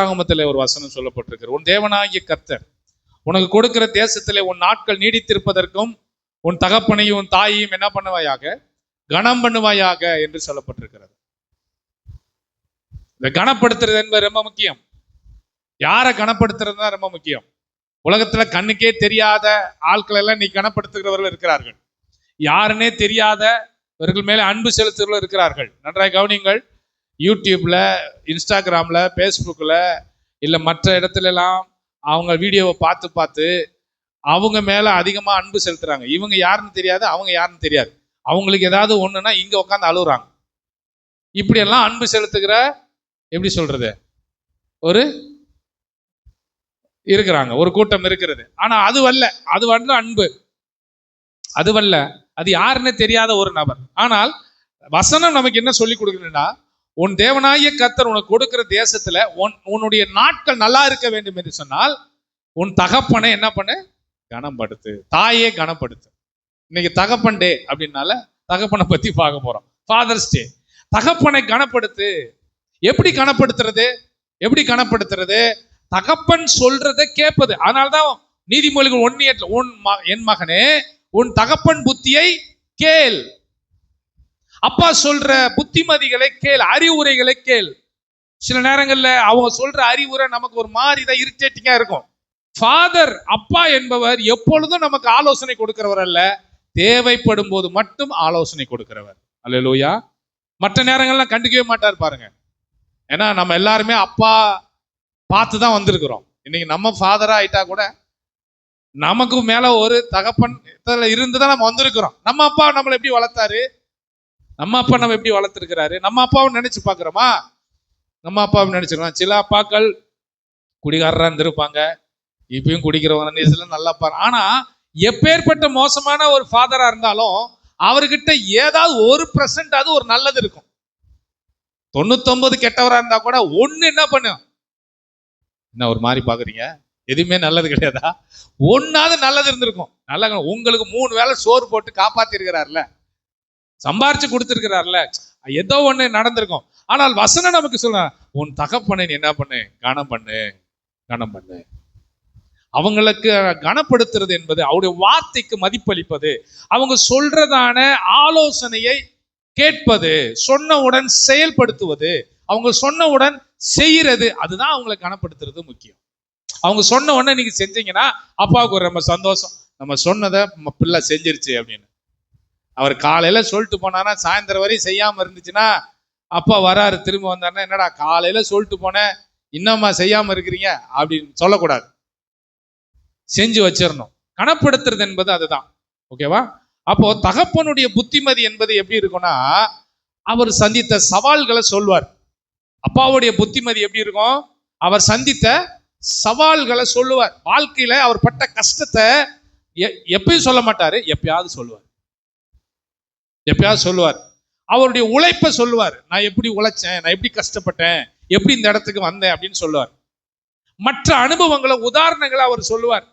ஒரு வசனம் சொல்லப்பட்டிருக்கிறது. உன் தேவனாகிய கர்த்தர் உனக்கு கொடுக்கிற தேசத்திலே உன் நாட்கள் நீடித்திருப்பதற்கும் உன் தகப்பனையும் உன் தாயையும் என்ன பண்ணுவாயாக, கனம் பண்ணுவாயாக என்று சொல்லப்பட்டிருக்கிறது. இந்த கனப்படுத்துறது என்பது ரொம்ப முக்கியம். யாரை கனப்படுத்துறது தான் ரொம்ப முக்கியம். உலகத்துல கண்ணுக்கே தெரியாத ஆட்கள் எல்லாம் நீ கனப்படுத்துகிறவர்கள் இருக்கிறார்கள். யாருன்னே தெரியாதவர்கள் மேல அன்பு செலுத்துகிறவர்கள் இருக்கிறார்கள். நன்றாக கவனிங்கள். யூடியூப்ல, இன்ஸ்டாகிராம்ல, ஃபேஸ்புக்ல இல்ல மற்ற இடத்துல எல்லாம் அவங்க வீடியோவை பார்த்து பார்த்து அவங்க மேல அதிகமா அன்பு செலுத்துறாங்க. இவங்க யாருன்னு தெரியாது, அவங்க யாருன்னு தெரியாது. அவங்களுக்கு ஏதாவது ஒண்ணுன்னா இங்க உட்காந்து அழுகுறாங்க. இப்படி எல்லாம் அன்பு செலுத்துகிற, எப்படி சொல்றது, ஒரு இருக்கிறாங்க, ஒரு கூட்டம் இருக்கிறது. ஆனா அது வரல அன்பு, அது யாருன்னு தெரியாத ஒரு நபர். ஆனால் வசனம் நமக்கு என்ன சொல்லி கொடுக்குறதுன்னா, உன் தேவனாகிய கர்த்தர் உனக்கு கொடுக்கிற தேசத்துல உன்னுடைய நாட்கள் நல்லா இருக்க வேண்டும் என்று சொன்னால் உன் தகப்பனை என்ன பண்ணு, கனப்படுத்து. தாயே கனப்படுத்து. இன்னைக்கு தகப்பன் டே அப்படின்னால தகப்பனை பத்தி பார்க்க போறோம். ஃபாதர்ஸ் டே. தகப்பனை கனப்படுத்து. எப்படி கனப்படுத்துறது? தகப்பன் சொல்றதை கேட்பது. அதனால்தான் நீதிமொழிகள் 1:8 என் மகனே உன் தகப்பன் புத்தியை கேள். அப்பா சொல்ற புத்திமதிகளை கேள், அறிவுரைகளை கேள். சில நேரங்கள்ல அவங்க சொல்ற அறிவுரை நமக்கு ஒரு மாதிரி தான் இரிட்டேட்டிங்கா இருக்கும். ஃபாதர், அப்பா என்பவர் எப்பொழுதும் நமக்கு ஆலோசனை கொடுக்கிறவர் அல்ல, தேவைப்படும் போது மட்டும் ஆலோசனை கொடுக்கிறவர். அல்லேலூயா. மற்ற நேரங்கள்லாம் கண்டுக்கவே மாட்டார் பாருங்க. ஏன்னா நம்ம எல்லாருமே அப்பா பார்த்து தான் வந்திருக்கிறோம். இன்னைக்கு நம்ம ஃபாதரா ஆயிட்டா கூட நமக்கு மேல ஒரு தகப்பன் இருந்துதான் நம்ம வந்திருக்கிறோம். நம்ம அப்பா நம்மளை எப்படி வளர்த்தாரு, நம்ம அப்பா நம்ம எப்படி வளர்த்துருக்கிறாரு, நம்ம அப்பாவும் நினைச்சு பாக்குறோமா? நம்ம அப்பாவும் நினைச்சிருக்கோம். சில அப்பாக்கள் குடிகாரரா இருந்திருப்பாங்க, இப்பயும் குடிக்கிறவங்க நல்லா பாரு. ஆனா எப்பேற்பட்ட மோசமான ஒரு ஃபாதரா இருந்தாலும் அவர்கிட்ட ஏதாவது 1% ஒரு நல்லது இருக்கும். 99 கெட்டவரா இருந்தா கூட ஒண்ணு என்ன பண்ணும்? என்ன ஒரு மாதிரி பாக்குறீங்க? எதுவுமே நல்லது கிடையாதா? ஒன்னாவது நல்லது இருந்திருக்கும். நல்ல உங்களுக்கு 3 வேளை சோறு போட்டு காப்பாத்தி இருக்கிறார்ல, சம்பாரிச்சு கொடுத்திருக்கிறார்ல, ஏதோ ஒண்ணு நடந்திருக்கும். ஆனால் வசனம் நமக்கு சொல்ல, உன் தகப்பனை என்ன பண்ணு, கனம் பண்ணு. அவங்களுக்கு கனப்படுத்துறது என்பது அவருடைய வார்த்தைக்கு மதிப்பளிப்பது, அவங்க சொல்றதான ஆலோசனையை கேட்பது, சொன்னவுடன் செயல்படுத்துவது, அவங்க சொன்னவுடன் செய்யறது, அதுதான் அவங்களை கனப்படுத்துறது முக்கியம். அவங்க சொன்ன உடனே நீங்க செஞ்சீங்கன்னா அப்பாவுக்கு ஒரு ரொம்ப சந்தோஷம், நம்ம சொன்னதை பிள்ளை செஞ்சிருச்சு அப்படின்னு. அவர் காலையில சொல்லிட்டு போனானா சாயந்தரம் வரையும் செய்யாம இருந்துச்சுன்னா அப்பா வராரு திரும்ப வந்தாருன்னா, என்னடா காலையில சொல்லிட்டு போனேன் இன்னமா செய்யாம இருக்கிறீங்க அப்படின்னு சொல்லக்கூடாது, செஞ்சு வச்சிடணும். கனப்படுத்துறது என்பது அதுதான். ஓகேவா? அப்போ தகப்பனுடைய புத்திமதி என்பது எப்படி இருக்கும்னா, அவர் சந்தித்த சவால்களை சொல்வார். அப்பாவுடைய புத்திமதி எப்படி இருக்கும்? அவர் சந்தித்த சவால்களை சொல்லுவார். வாழ்க்கையில அவர் பட்ட கஷ்டத்தை எப்பயும் சொல்ல மாட்டாரு, எப்பயாவது சொல்லுவார். அவருடைய உழைப்பை சொல்லுவார். நான் எப்படி உழைச்சேன், நான் எப்படி கஷ்டப்பட்டேன், எப்படி இந்த இடத்துக்கு வந்தேன் அப்படின்னு சொல்லுவார். மற்ற அனுபவங்களை, உதாரணங்களை அவர் சொல்லுவார்.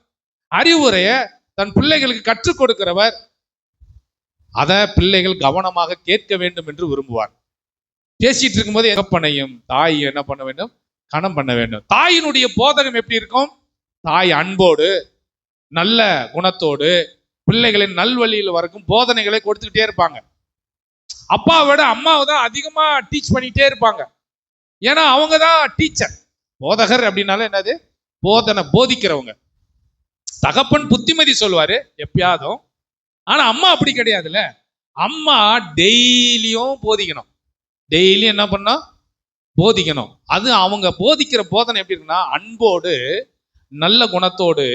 அறிவுரைய தன் பிள்ளைகளுக்கு கற்றுக் கொடுக்கிறவர். அதை பிள்ளைகள் கவனமாக கேட்க வேண்டும் என்று விரும்புவார். பேசிட்டு இருக்கும்போது தகப்பனையும் தாய் என்ன பண்ண வேண்டும், கனம் பண்ண வேண்டும். தாயினுடைய போதகம் எப்படி இருக்கும்? தாய் அன்போடு, நல்ல குணத்தோடு, பிள்ளைகளின் நல்வழியில் வரைக்கும் போதனைகளை கொடுத்துக்கிட்டே இருப்பாங்க. அப்பாவை விட அம்மாவை தான் அதிகமா டீச் பண்ணிட்டே இருப்பாங்க. ஏன்னா அவங்க தான் டீச்சர். போதகர் அப்படின்னால என்னது? போதிக்கிறவங்க. தகப்பன் புத்திமதி சொல்லுவாரு எப்பயாதும். ஆனா அம்மா அப்படி கிடையாதுல்ல. அம்மா டெய்லியும் போதிக்கணும். டெய்லியும் என்ன பண்ணணும்? போதிக்கணும். அது அவங்க போதிக்கிற போதனை எப்படி இருக்குன்னா, அன்போடு, நல்ல குணத்தோடு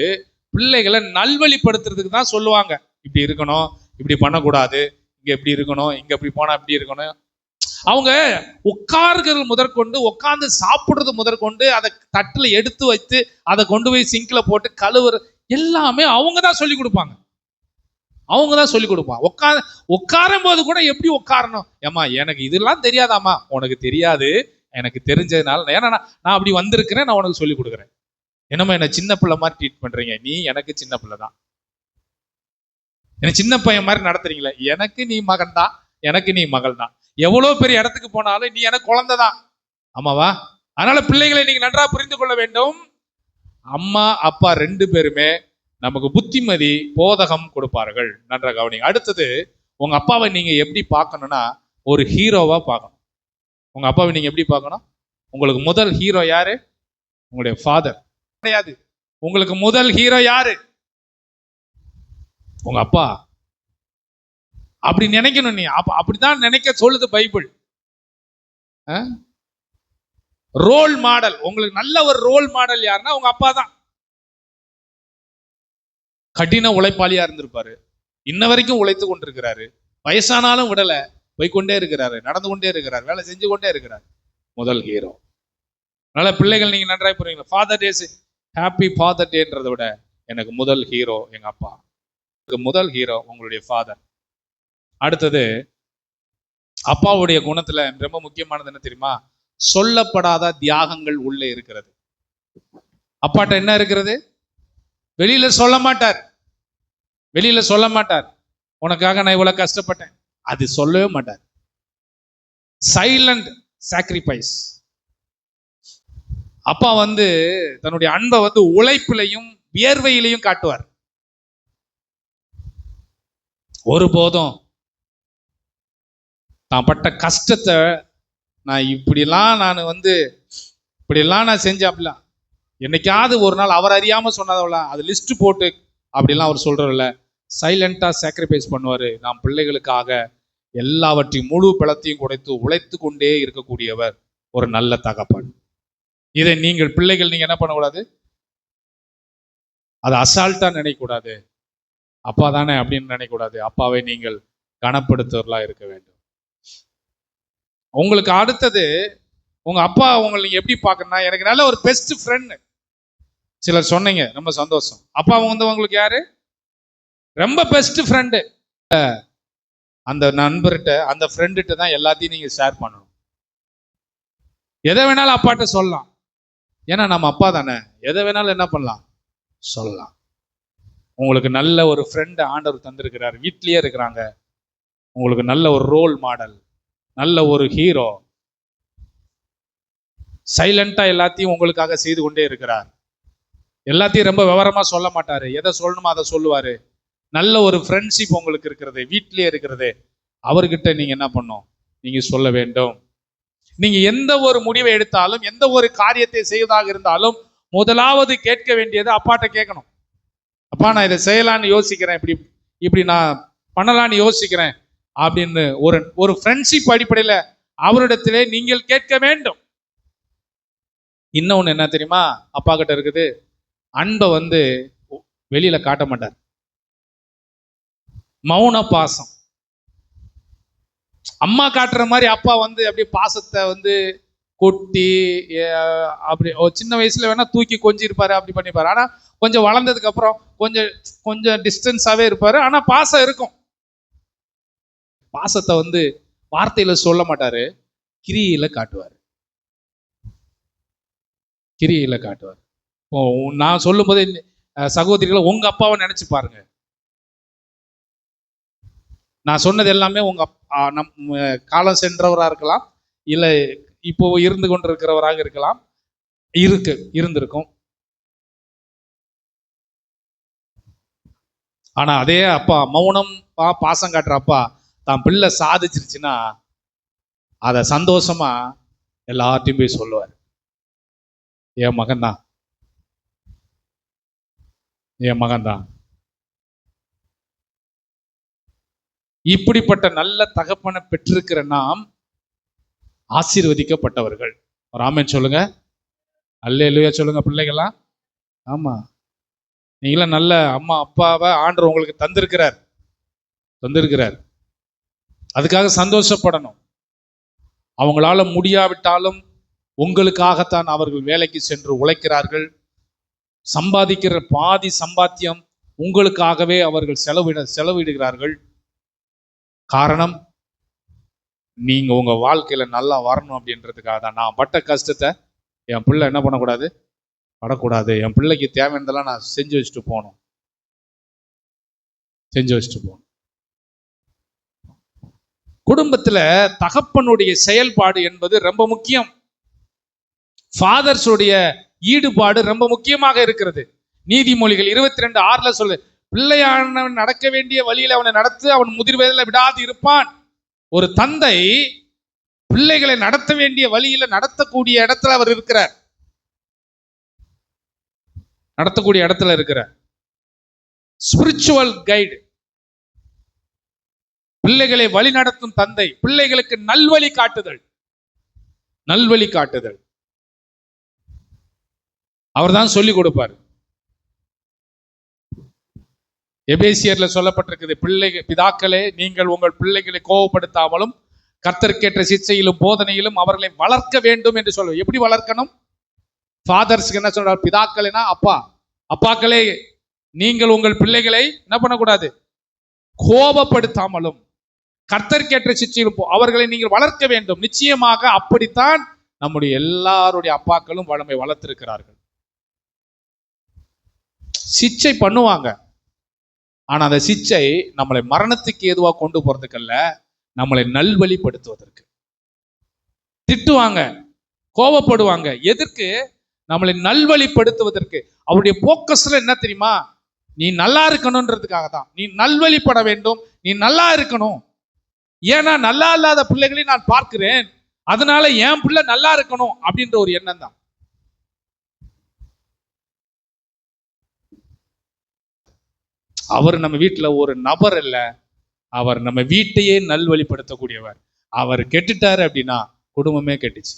பிள்ளைகளை நல்வழிப்படுத்துறதுக்கு தான் சொல்லுவாங்க. இப்படி இருக்கணும், இப்படி பண்ணக்கூடாது, இங்க எப்படி இருக்கணும், இங்க இப்படி போனா இப்படி இருக்கணும். அவங்க உட்கார்கிறது முதற்கொண்டு, உட்கார்ந்து சாப்பிடுறது முதற்கொண்டு, அதை தட்டுல எடுத்து வைத்து அதை கொண்டு போய் சிங்க்ல போட்டு கழுவுற எல்லாமே அவங்க தான் சொல்லி கொடுப்பாங்க. உட்காரும் போது கூட எப்படி உட்காரணும், ஏமா எனக்கு இதெல்லாம் தெரியாதாமா? உனக்கு தெரியாது, எனக்கு தெரிஞ்சதுனால, ஏன்னா நான் அப்படி வந்திருக்கிறேன், நான் உனக்கு சொல்லி கொடுக்குறேன். என்னமா என்ன சின்ன பிள்ளை மாதிரி ட்ரீட் பண்றீங்க? நீ எனக்கு சின்ன பிள்ளை தான். என்ன சின்ன பையன் மாதிரி நடத்துறீங்களே? எனக்கு நீ மகன் தான், எனக்கு நீ மகள் தான். எவ்வளவு பெரிய இடத்துக்கு போனாலும் நீ எனக்கு குழந்தை தான். ஆமாவா? அதனால பிள்ளைகளை நீங்க நன்றாக புரிந்து கொள்ள வேண்டும். அம்மா அப்பா ரெண்டு பேருமே நமக்கு புத்திமதி போதகம் கொடுப்பார்கள். நன்றாக கவனிங்க. அடுத்தது, உங்க அப்பாவை நீங்க எப்படி பார்க்கணும்னா ஒரு ஹீரோவா பார்க்கணும். உங்க அப்பாவை நீங்க எப்படி பார்க்கணும்? உங்களுக்கு முதல் ஹீரோ யாரு? உங்களுடைய ஃபாதர் கிடையாது. உங்களுக்கு முதல் ஹீரோ யாரு? உங்க அப்பா. அப்படி நினைக்கணும். நீ அப்படிதான் நினைக்க சொல்லுது பைபிள். ரோல் மாடல், உங்களுக்கு நல்ல ஒரு ரோல் மாடல் யாருன்னா உங்க அப்பா தான். கடின உழைப்பாளியா இருந்திருப்பாரு, இன்ன வரைக்கும் உழைத்து கொண்டிருக்கிறாரு, வயசானாலும் விடல, போய்கொண்டே இருக்கிறாரு, நடந்து கொண்டே இருக்கிறார், வேலை செஞ்சு கொண்டே இருக்கிறார். முதல் ஹீரோ. அதனால பிள்ளைகள் நீங்க நன்றாக புரியுங்க. ஃபாதர் டே, ஹாப்பி ஃபாதர் டேன்றதை விட எனக்கு முதல் ஹீரோ எங்க அப்பா. முதல் ஹீரோ உங்களுடைய ஃபாதர். அடுத்தது, அப்பாவுடைய குணத்துல ரொம்ப முக்கியமானது என்ன தெரியுமா? சொல்லப்படாத தியாகங்கள் உள்ளே இருக்கிறது. அப்பாட்ட என்ன இருக்கிறது? வெளியில சொல்ல மாட்டார். வெளியில சொல்ல மாட்டார், உனக்காக நான் இவ்வளவு கஷ்டப்பட்டேன், அது சொல்லவே மாட்டார். Silent sacrifice. அப்பா தன்னுடைய அன்பை உழைப்பிலையும் வியர்வையிலையும் காட்டுவார். ஒருபோதும் தான் பட்ட கஷ்டத்தை நான் இப்படிலாம் நான் செஞ்சேன் அப்படிலாம் என்னைக்காவது ஒரு நாள் அவர் அறியாம சொன்னதவள அது லிஸ்ட் போட்டு அப்படிலாம் அவர் சொல்றதில்ல. சைலண்டா சாக்ரிஃபைஸ் பண்ணுவாரு. நாம் பிள்ளைகளுக்காக எல்லாவற்றையும் முழு பலத்தையும் குறைத்து உழைத்து கொண்டே இருக்கக்கூடியவர் ஒரு நல்ல தகப்பன். இதை நீங்கள் பிள்ளைகள் நீங்க என்ன பண்ணக்கூடாது? அதை அசால்ட்டா நினைக்கக்கூடாது. அப்பா தானே அப்படின்னு நினைக்கக்கூடாது. அப்பாவை நீங்கள் கனப்படுத்துவர்களா இருக்க வேண்டும். உங்களுக்கு அடுத்தது, உங்க அப்பா உங்களை நீங்க எப்படி பார்க்கணும்னா, எனக்கு நல்ல ஒரு பெஸ்ட் ஃப்ரெண்ட் சிலர் சொன்னீங்க, ரொம்ப சந்தோஷம். அப்பா உங்களுக்கு யாரு? ரொம்ப பெஸ்ட் ஃப்ரெண்டு. அந்த நண்பர்கிட்ட, அந்த ஃப்ரெண்டுகிட்ட தான் எல்லாத்தையும் நீங்க ஷேர் பண்ணணும். எதை வேணாலும் அப்பாட்ட சொல்லலாம். ஏன்னா நம்ம அப்பா தானே, எதை வேணாலும் என்ன பண்ணலாம்? சொல்லலாம். உங்களுக்கு நல்ல ஒரு ஃப்ரெண்டு ஆண்டவர் தந்திருக்கிறார், வீட்லயே இருக்கிறாங்க. உங்களுக்கு நல்ல ஒரு ரோல் மாடல், நல்ல ஒரு ஹீரோ, சைலண்டா எல்லாத்தையும் உங்களுக்காக செய்து கொண்டே இருக்கிறார். எல்லாத்தையும் ரொம்ப விவரமா சொல்ல மாட்டாரு, எதை சொல்லணுமோ அதை சொல்லுவாரு. நல்ல ஒரு ஃப்ரெண்ட்ஷிப் உங்களுக்கு இருக்கிறது, வீட்டிலேயே இருக்கிறது. அவர்கிட்ட நீங்க என்ன பண்ணும்? நீங்க சொல்ல வேண்டும். நீங்க எந்த ஒரு முடிவை எடுத்தாலும், எந்த ஒரு காரியத்தை செய்வதாக இருந்தாலும், முதலாவது கேட்க வேண்டியது அப்பாட்ட கேட்கணும். அப்பா, நான் இதை செய்யலான்னு யோசிக்கிறேன், இப்படி நான் பண்ணலான்னு யோசிக்கிறேன் அப்படின்னு ஒரு ஃப்ரெண்ட்ஷிப் அடிப்படையில் அவரிடத்திலே நீங்கள் கேட்க வேண்டும். இன்னொன்னு என்ன தெரியுமா? அப்பா கிட்ட இருக்குது, அன்பை வெளியில காட்ட மாட்டார். மௌன பாசம். அம்மா காட்டுற மாதிரி அப்பா அப்படியே பாசத்தை கொட்டி அப்படி சின்ன வயசுல வேணா தூக்கி கொஞ்சி இருப்பாரு, அப்படி பண்ணிப்பாரு. ஆனா கொஞ்சம் வளர்ந்ததுக்கு அப்புறம் கொஞ்சம் டிஸ்டன்ஸாவே இருப்பாரு. ஆனா பாசம் இருக்கும். பாசத்தை வார்த்தையில சொல்ல மாட்டாரு, கிரியில காட்டுவார். கிரியில காட்டுவார். நான் சொல்லும் போதே சகோதரிகளை உங்க அப்பாவை நினைச்சு பாருங்க. நான் சொன்னது எல்லாமே உங்க காலம் சென்றவராக இருக்கலாம், இல்ல இப்போ இருந்து கொண்டிருக்கிறவராக இருக்கலாம், இருந்திருக்கும். ஆனா அதே அப்பா, மௌனம் பாசம் காட்டுற அப்பா, தான் பிள்ளை சாதிச்சிருச்சுன்னா அத சந்தோஷமா எல்லார்ட்டையும் போய் சொல்லுவார். என் மகன்தான், என் மகன்தான். இப்படிப்பட்ட நல்ல தகப்பனை பெற்றிருக்கிற நாம் ஆசீர்வதிக்கப்பட்டவர்கள். ஒரு ஆமென் சொல்லுங்க, அல்லேலூயா சொல்லுங்க பிள்ளைகளா. ஆமா, நீங்களாம் நல்ல அம்மா அப்பாவை ஆண்டவர் உங்களுக்கு தந்திருக்கிறார். அதுக்காக சந்தோஷப்படணும். அவங்களால முடியாவிட்டாலும் உங்களுக்காகத்தான் அவர்கள் வேலைக்கு சென்று உழைக்கிறார்கள். சம்பாதிக்கிற பாதி சம்பாத்தியம் உங்களுக்காகவே அவர்கள் செலவிடுகிறார்கள். காரணம், நீங்க உங்க வாழ்க்கையில நல்லா வரணும் அப்படின்றதுக்காக தான். நான் பட்ட கஷ்டத்தை என் பிள்ளை என்ன பண்ணக்கூடாது? படக்கூடாது. என் பிள்ளைக்கு தேவையானதெல்லாம் நான் செஞ்சு வச்சுட்டு போகணும். குடும்பத்துல தகப்பனுடைய செயல்பாடு என்பது ரொம்ப முக்கியம். ஃபாதர்ஸுடைய ஈடுபாடு ரொம்ப முக்கியமாக இருக்கிறது. நீதிமொழிகள் 22:6 சொல்லு, பிள்ளையானவன் நடக்க வேண்டிய வழியில் அவனை நடத்து, அவன் முதிர் வயதில் விடாது இருப்பான். ஒரு தந்தை பிள்ளைகளை நடத்த வேண்டிய வழியில நடத்தக்கூடிய இடத்துல அவர் இருக்கிறார். நடத்தக்கூடிய இடத்துல இருக்கிறார். ஸ்பிரிச்சுவல் கைடு, பிள்ளைகளை வழி நடத்தும் தந்தை, பிள்ளைகளுக்கு நல்வழி காட்டுதல். நல்வழி காட்டுதல் அவர் தான் சொல்லிக் கொடுப்பார். எபேசியர்ல சொல்லப்பட்டிருக்குது, பிதாக்களே நீங்கள் உங்கள் பிள்ளைகளை கோபப்படுத்தாமலும் கர்த்தருக்கேற்ற சிச்சையிலும் போதனையிலும் அவர்களை வளர்க்க வேண்டும் என்று சொல்லுவோம். எப்படி வளர்க்கணும்? ஃபாதர்ஸ்க்கு என்ன சொல்றார்? பிதாக்களேனா அப்பா, அப்பாக்களே நீங்கள் உங்கள் பிள்ளைகளை என்ன பண்ணக்கூடாது? கோபப்படுத்தாமலும் கர்த்தருக்கேற்ற சிச்சையிலும் அவர்களை நீங்கள் வளர்க்க வேண்டும். நிச்சயமாக அப்படித்தான் நம்முடைய எல்லாருடைய அப்பாக்களும் வளமை வளர்த்திருக்கிறார்கள். சிச்சை பண்ணுவாங்க, ஆனா அந்த சிச்சை நம்மளை மரணத்துக்கு ஏதுவா கொண்டு போறதுக்கல்ல, நம்மளை நல்வழிப்படுத்துவதற்கு. திட்டுவாங்க, கோபப்படுவாங்க, எதற்கு? நம்மளை நல்வழிப்படுத்துவதற்கு. அவருடைய போக்கஸ்ல என்ன தெரியுமா? நீ நல்லா இருக்கணும்ன்றதுக்காக தான். நீ நல்வழிப்பட வேண்டும், நீ நல்லா இருக்கணும். ஏன்னா நல்லா இல்லாத பிள்ளைகளை நான் பார்க்கிறேன், அதனால என் பிள்ளை நல்லா இருக்கணும் அப்படின்ற ஒரு எண்ணம் தான். அவர் நம்ம வீட்டுல ஒரு நபர் இல்ல, அவர் நம்ம வீட்டையே நல்வழிப்படுத்தக்கூடியவர். அவர் கெட்டுட்டாரு அப்படின்னா குடும்பமே கெட்டுச்சு.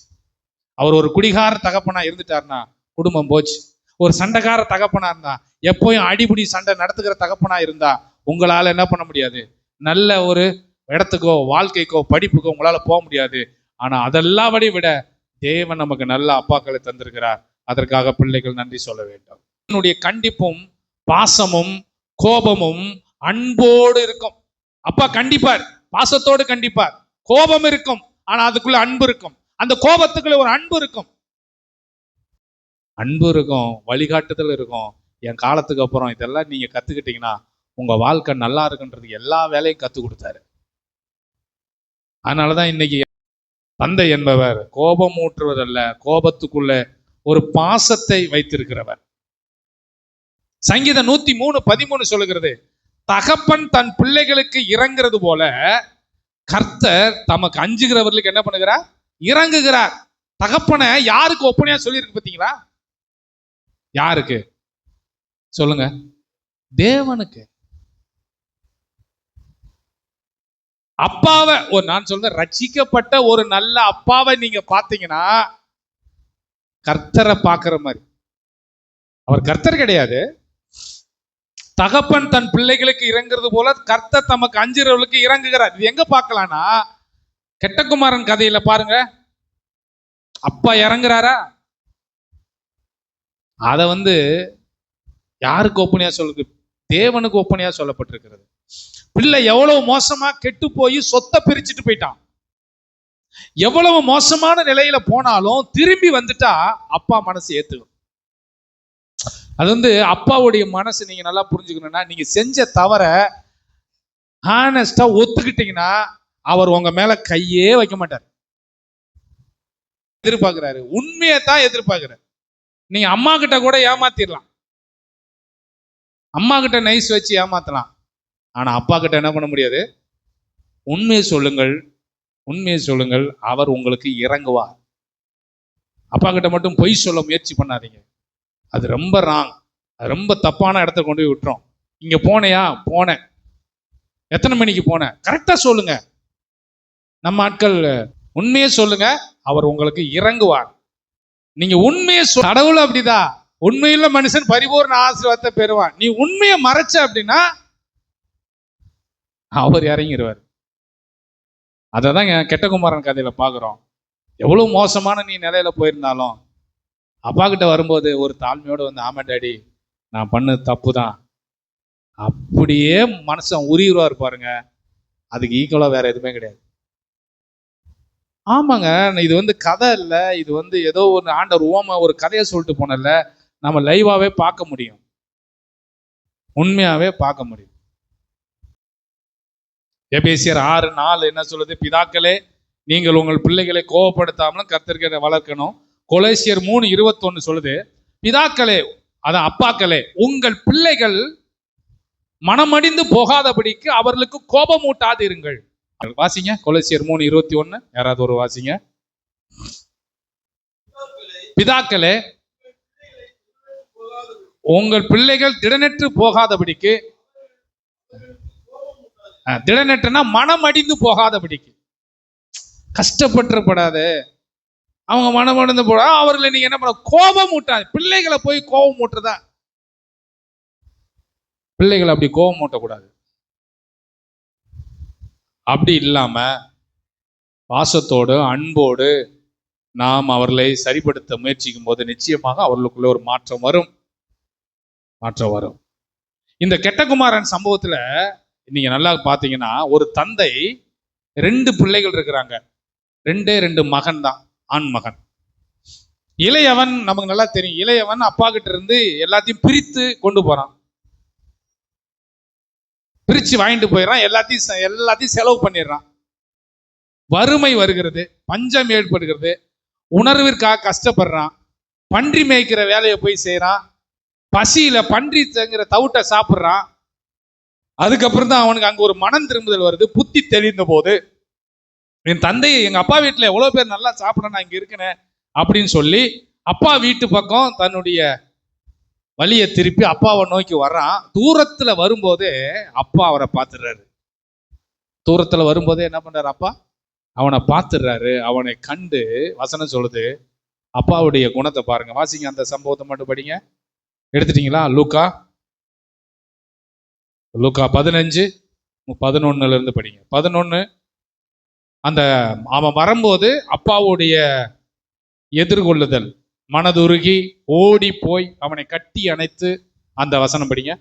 அவர் ஒரு குடிகார தகப்பனா இருந்துட்டாருன்னா குடும்பம் போச்சு. ஒரு சண்டைக்கார தகப்பனா இருந்தா, எப்போயும் அடிபடி சண்டை நடத்துகிற தகப்பனா இருந்தா உங்களால என்ன பண்ண முடியாது? நல்ல ஒரு இடத்துக்கோ வாழ்க்கைக்கோ படிப்புக்கோ உங்களால போக முடியாது. ஆனா அதெல்லாம் விட தேவன் நமக்கு நல்ல அப்பாக்களை தந்திருக்கிறார். அதற்காக பிள்ளைகள் நன்றி சொல்ல வேண்டும். என்னுடைய கண்டிப்பும் பாசமும் கோபமும் அன்போடு இருக்கும். அப்பா கண்டிப்பார், பாசத்தோடு கண்டிப்பார். கோபம் இருக்கும், ஆனா அதுக்குள்ள அன்பு இருக்கும். அந்த கோபத்துக்குள்ள ஒரு அன்பு இருக்கும். அன்பு இருக்கும், வழிகாட்டுதல் இருக்கும். என் காலத்துக்கு அப்புறம் இதெல்லாம் நீங்க கத்துக்கிட்டீங்கன்னா உங்க வாழ்க்கை நல்லா இருக்குன்றது எல்லா வேலையும் கத்து கொடுத்தாரு. அதனாலதான் இன்னைக்கு தந்தை என்பவர் கோபம் ஊற்றுவதல்ல, கோபத்துக்குள்ள ஒரு பாசத்தை வைத்திருக்கிறவர். சங்கீதம் 103:13 சொல்லுகிறது, தகப்பன் தன் பிள்ளைகளுக்கு இறங்குறது போல கர்த்தர் தமக்கு அஞ்சுகிறவர்களுக்கு என்ன பண்ணுகிறார்? இறங்குகிறார். தகப்பனை யாருக்கு ஒப்பனையா சொல்லியிருக்கு பார்த்தீங்களா? யாருக்கு சொல்லுங்க? தேவனுக்கு. அப்பாவை நான் சொல்றேன், ரட்சிக்கப்பட்ட ஒரு நல்ல அப்பாவை நீங்க பாத்தீங்கன்னா கர்த்தரை பார்க்கிற மாதிரி. அவர் கர்த்தர் கிடையாது. தகப்பன் தன் பிள்ளைகளுக்கு இறங்குறது போல கர்த்தர் தமக்கு அஞ்சுறவர்களுக்கு இறங்குகிறார். இது எங்க பார்க்கலாம்னா, கெட்டகுமாரன் கதையில பாருங்க, அப்பா இறங்குறாரா? அத யாருக்கு ஒப்பனையா சொல்லுது? தேவனுக்கு ஒப்பனையா சொல்லப்பட்டிருக்கிறது. பிள்ளை எவ்வளவு மோசமா கெட்டு போய் சொத்தை பிரிச்சுட்டு போயிட்டான். எவ்வளவு மோசமான நிலையில போனாலும் திரும்பி வந்துட்டா அப்பா மனசு ஏத்துக்கும். அது அப்பாவுடைய மனசு நீங்க நல்லா புரிஞ்சுக்கணும்னா, நீங்க செஞ்ச தவற ஹானஸ்டா ஒத்துக்கிட்டீங்கன்னா அவர் உங்க மேல கையே வைக்க மாட்டார். எதிர்பார்க்கிறாரு, உண்மையை தான் எதிர்பார்க்கிறார். நீங்க அம்மா கிட்ட கூட ஏமாத்திடலாம், அம்மா கிட்ட நைஸ் வச்சு ஏமாத்தலாம், ஆனா அப்பா கிட்ட என்ன பண்ண முடியாது? உண்மையை சொல்லுங்கள், உண்மையை சொல்லுங்கள், அவர் உங்களுக்கு இறங்குவார். அப்பா கிட்ட மட்டும் பொய் சொல்ல முயற்சி பண்ணாதீங்க. அது ரொம்ப ராங், அது ரொம்ப தப்பான இடத்த கொண்டு போய் விட்டுரும். இங்க போனையா? போனேன். எத்தனை மணிக்கு போனேன்? கரெக்டா சொல்லுங்க. நம்ம ஆட்கள் உண்மையே சொல்லுங்க, அவர் உங்களுக்கு இறங்குவார். நீங்க உண்மையை கடவுள் அப்படிதான், உண்மையுள்ள மனுஷன் பரிபூர்ண ஆசீர்வாதத்தை பெறுவான். நீ உண்மையை மறைச்ச அப்படின்னா அவர் இறங்கிடுவார். அததான் கெட்டகுமாரன் கதையில பாக்குறோம். எவ்வளவு மோசமான நீ நிலையில போயிருந்தாலும் அப்பா கிட்ட வரும்போது ஒரு தாழ்மையோடு ஆமா டாடி நான் பண்ணது தப்பு தான், அப்படியே மனுஷன் உரியுருவார் பாருங்க. அதுக்கு ஈக்குவலா வேற எதுவுமே கிடையாது. ஆமாங்க, இது கதை இல்லை, இது ஏதோ ஒரு ஆண்டவர் ஓம ஒரு கதையை சொல்லிட்டு போனல, நம்ம லைவாவே பார்க்க முடியும், உண்மையாவே பார்க்க முடியும். எபேசியர் 6:4 என்ன சொல்லுது? பிதாக்களே நீங்கள் உங்கள் பிள்ளைகளை கோபப்படுத்தாமலும் கர்த்தருக்கு வளர்க்கணும், கொலோசியர் 3:21 சொல்லுது, பிதாக்களே அதான் அப்பாக்களே, உங்கள் பிள்ளைகள் மனமடிந்து போகாதபடிக்கு அவர்களுக்கு கோபமூட்டாது இருங்கள். வாசிங்க கொலோசியர் 3:21. யாராவது ஒரு வாசிங்க. பிதாக்களே உங்கள் பிள்ளைகள் திடனற்று போகாதபடிக்கு, திடனற்றுனா மனமடிந்து போகாதபடிக்கு, கஷ்டப்பட்டுப்படாத, அவங்க மனமடைந்து போட அவர்களை நீங்க என்ன பண்ண, கோபம் ஊட்டாது. பிள்ளைகளை போய் கோபம் ஊட்டுறதா? பிள்ளைகளை அப்படி கோபம் ஊட்டக்கூடாது. அப்படி இல்லாம பாசத்தோடு அன்போடு நாம் அவர்களை சரிப்படுத்த முயற்சிக்கும் போது நிச்சயமாக அவர்களுக்குள்ள ஒரு மாற்றம் வரும். இந்த கெட்டகுமாரன் சம்பவத்துல நீங்க நல்லா பாத்தீங்கன்னா, ஒரு தந்தை 2 பிள்ளைகள் இருக்கிறாங்க. 2 மகன் தான், ஆண் மகன். இளையவன் நமக்கு நல்லா தெரியும், இளையவன் அப்பா கிட்ட இருந்து எல்லாத்தையும் பிரித்து கொண்டு போறான், பிரிச்சு வாங்கிட்டு போயிடறான், எல்லாத்தையும் செலவு பண்ணிடுறான். வறுமை வருகிறது, பஞ்சம் ஏற்படுகிறது, உணர்விற்காக கஷ்டப்படுறான், பன்றி மேய்க்கிற வேலையை போய் செய்யறான், பசியில பன்றி தங்குற தவிட்ட சாப்பிட்றான். அதுக்கப்புறம் தான் அவனுக்கு அங்க ஒரு மனம் திரும்புதல் வருது. புத்தி தெளிந்த போது, என் தந்தையை எங்க அப்பா வீட்டுல எவ்வளவு பேர் நல்லா சாப்பிட நான் இங்க இருக்கிறேன் அப்படின்னு சொல்லி அப்பா வீட்டு பக்கம் தன்னுடைய வழியை திருப்பி அப்பாவை நோக்கி வர்றான். தூரத்துல வரும்போதே அப்பா அவரை பார்த்துடுறாரு. தூரத்துல வரும்போதே என்ன பண்றாரு, அப்பா அவனை பார்த்துடுறாரு. அவனை கண்டு வசனம் சொல்லுது, அப்பாவுடைய குணத்தை பாருங்க. வாசிங்க, அந்த சம்பவத்தை மட்டும் படிங்க. எடுத்துட்டீங்களா? லூக்கா 15:11 இருந்து படிங்க. 11. அந்த அவன் வரும்போது அப்பாவுடைய எதிர்கொள்ளுதல், மனதுருகி ஓடி போய் அவனை கட்டி அணைத்து, அந்த வசனம் படிங்க.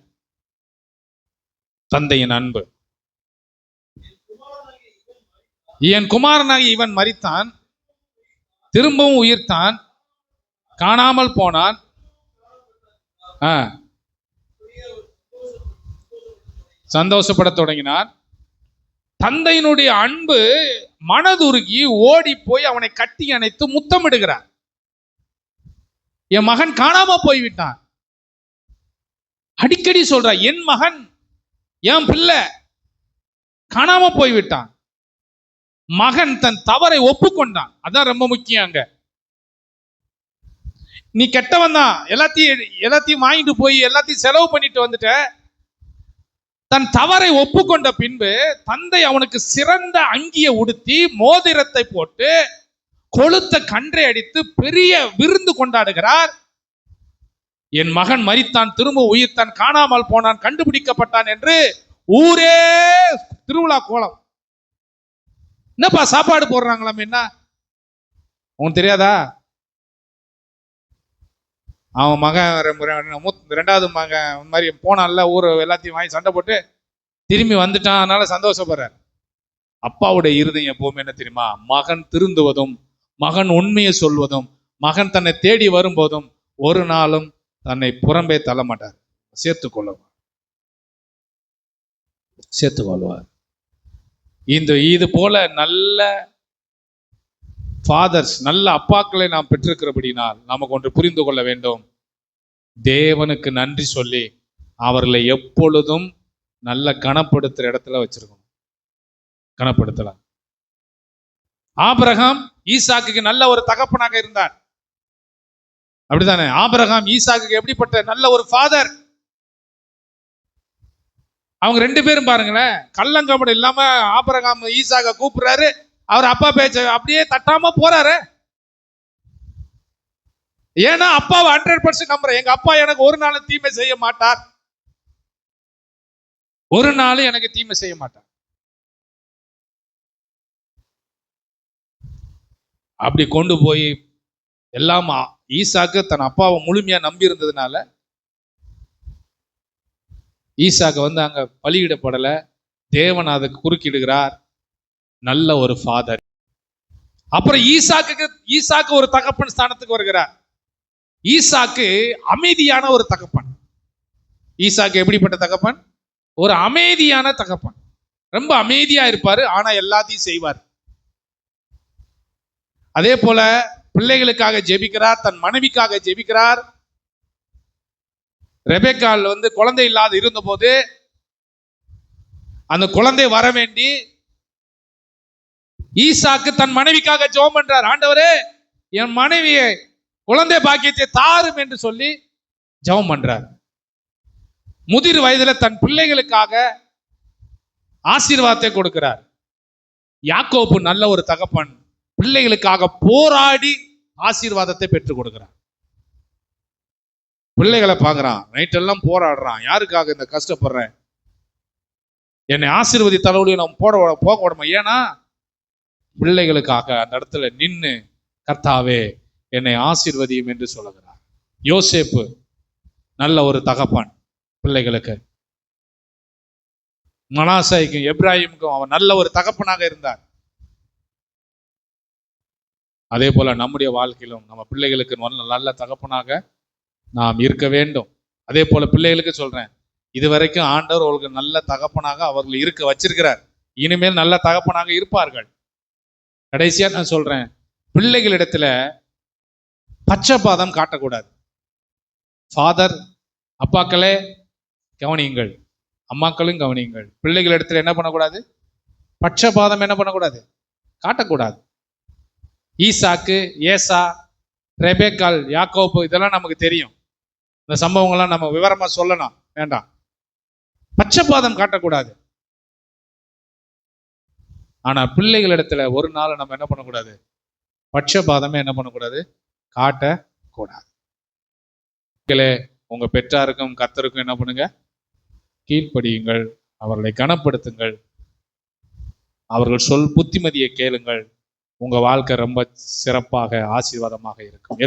தந்தையின் அன்பு. என் குமாரனாகி இவன் மரித்தான், திரும்பவும் உயிர்த்தான், காணாமல் போனான். சந்தோஷப்பட தொடங்கினான். தந்தையினுடைய அன்பு மனதுருகி ஓடி போய் அவனை கட்டி அணைத்து முத்தமிடுகிறார். என் மகன் காணாம போய்விட்டான். அடிக்கடி சொல்ற, என் மகன், என் பிள்ளை காணாம போய்விட்டான். மகன் தன் தவறை ஒப்புக்கொண்டான். அதான் ரொம்ப முக்கியம். அங்க நீ கெட்டவன் தான், எல்லாத்தையும் வாங்கிட்டு போய் எல்லாத்தையும் செலவு பண்ணிட்டு வந்துட்ட. தன் தவறை ஒப்புக்கொண்ட பின்பு தந்தை அவனுக்கு சிறந்த அங்கியை உடுத்தி, மோதிரத்தை போட்டு, கொளுத்த கன்றை அடித்து பெரிய விருந்து கொண்டாடுகிறார். என் மகன் மரித்தான், திரும்ப உயிர்த்தான், காணாமல் போனான், கண்டுபிடிக்கப்பட்டான் என்று ஊரே திருவிழா கோலம். என்னப்பா சாப்பாடு போடுறாங்களாம், என்ன உனக்கு தெரியாதா? அவன் மகன் 2வது மகன் மாதிரி போனான்ல, ஊர் எல்லாத்தையும் வாங்கி சண்டை போட்டு திரும்பி வந்துட்டான், அதனால சந்தோஷப்படுறார். அப்பாவுடைய இருதயம் எப்பவுமே என்ன தெரியுமா? மகன் திருந்துவதும், மகன் உண்மையை சொல்வதும், மகன் தன்னை தேடி வரும்போதும் ஒரு நாளும் தன்னை புறம்பே தள்ள மாட்டார், சேர்த்துக்கொள்வார். இது போல நல்ல ஃபாதர்ஸ், நல்ல அப்பாக்களை நாம் பெற்றிருக்கிறபடினால் நமக்கு ஒன்று புரிந்து கொள்ள வேண்டும். தேவனுக்கு நன்றி சொல்லி அவர்களை எப்பொழுதும் நல்ல கனப்படுத்துற இடத்துல வச்சிருக்கணும். கனப்படுத்தலாம். ஆபிரகாம் ஈசாக்குக்கு நல்ல ஒரு தகப்பனாக இருந்தார், அப்படித்தானே? ஆபிரகாம் ஈசாக்குக்கு எப்படிப்பட்ட நல்ல ஒரு ஃபாதர். அவங்க 2 பேரும் பாருங்களேன், கள்ளங்கபடம் இல்லாம ஆபிரகாம் ஈசாக்க கூப்பிடுறாரு. அவர் அப்பா பேச்ச அப்படியே தட்டாம போறாரு. ஏன்னா அப்பாவை 100% நம்புறேன். எங்க அப்பா எனக்கு ஒரு நாள் தீமை செய்ய மாட்டார், ஒரு நாள் எனக்கு தீமை செய்ய மாட்டார். அப்படி கொண்டு போய் எல்லாம் ஈசாக்கு தன் அப்பாவை முழுமையா நம்பி இருந்ததுனால ஈசாக்கு அங்க பலியிடப்படல. தேவன் அதுக்கு குறுக்கிடுகிறார். நல்ல ஒரு ஃபாதர். அப்புறம் ஈசாக்கு ஒரு தகப்பன் ஸ்தானத்துக்கு வருகிறார். ஈசாக்கு அமைதியான ஒரு தகப்பன். ஈசாக்கு எப்படிப்பட்ட தகப்பன்? ஒரு அமைதியான தகப்பன். ரொம்ப அமைதியா இருப்பாரு, ஆனா எல்லாத்தையும் செய்வார். அதே போல பிள்ளைகளுக்காக ஜெபிக்கிறார், தன் மனைவிக்காக ஜெபிக்கிறார். ரெபெக்காள் குழந்தை இல்லாத இருந்தபோது அந்த குழந்தை வர வேண்டி ஈசாக்கு தன் மனைவிக்காக ஜெபம் பண்றார். ஆண்டவரே, என் மனைவியை குழந்தை பாக்கியத்தை தாரும் என்று சொல்லி ஜெபம் பண்றார். முதிர் வயதுல தன் பிள்ளைகளுக்காக ஆசீர்வாதத்தை கொடுக்கிறார். யாக்கோபு நல்ல ஒரு தகப்பன், பிள்ளைகளுக்காக போராடி ஆசீர்வாதத்தை பெற்றுக் கொடுக்கிறார். பிள்ளைகளை பார்க்கறான், நைட்டெல்லாம் போராடுறான். யாருக்காக இந்த கஷ்டப்படுறேன், என்னை ஆசீர்வதி தலைவலியை நம்ம போக விடமா. ஏன்னா பிள்ளைகளுக்காக அந்த இடத்துல நின்று கர்த்தாவே என்னை ஆசீர்வதியும் என்று சொல்லுகிறார். யோசேப்பு நல்ல ஒரு தகப்பன் பிள்ளைகளுக்கு. மனாசேக்கும் எப்ராஹிமுக்கும் அவன் நல்ல ஒரு தகப்பனாக இருந்தார். அதே போல நம்முடைய வாழ்க்கையிலும் நம்ம பிள்ளைகளுக்கு நல்ல தகப்பனாக நாம் இருக்க வேண்டும். அதே போல பிள்ளைகளுக்கு சொல்றேன், இதுவரைக்கும் ஆண்டவர் அவர்களுக்கு நல்ல தகப்பனாக அவர்கள் இருக்க வச்சிருக்கிறார். இனிமேல் நல்ல தகப்பனாக இருப்பார்கள். கடைசியா நான் சொல்றேன், பிள்ளைகளிடத்துல பட்சபாதம் காட்டக்கூடாது. ஃபாதர், அப்பாக்களே கவனியுங்கள், அம்மாக்களும் கவனியுங்கள். பிள்ளைகளிடத்துல என்ன பண்ணக்கூடாது? பட்சபாதம் என்ன பண்ணக்கூடாது? காட்டக்கூடாது. ஈசாக்கு, ஏசா, ரெபெக்காள், யாக்கோபு, இதெல்லாம் நமக்கு தெரியும். இந்த சம்பவங்கள்லாம் நம்ம விவரமா சொல்லலாம், வேண்டாம். பட்சபாதம் காட்டக்கூடாது. ஆனா பிள்ளைகளிடத்துல ஒரு நாள் நம்ம என்ன பண்ணக்கூடாது? பட்சபாதமே என்ன பண்ணக்கூடாது? காட்டக்கூடாது. உங்க பெற்றாருக்கும் கர்த்தருக்கும் என்ன பண்ணுங்க? கீழ்ப்படியுங்கள், அவர்களை கனப்படுத்துங்கள், அவர்கள் புத்திமதியை கேளுங்கள். உங்க வாழ்க்கை ரொம்ப சிறப்பாக ஆசீர்வாதமாக இருக்கும்.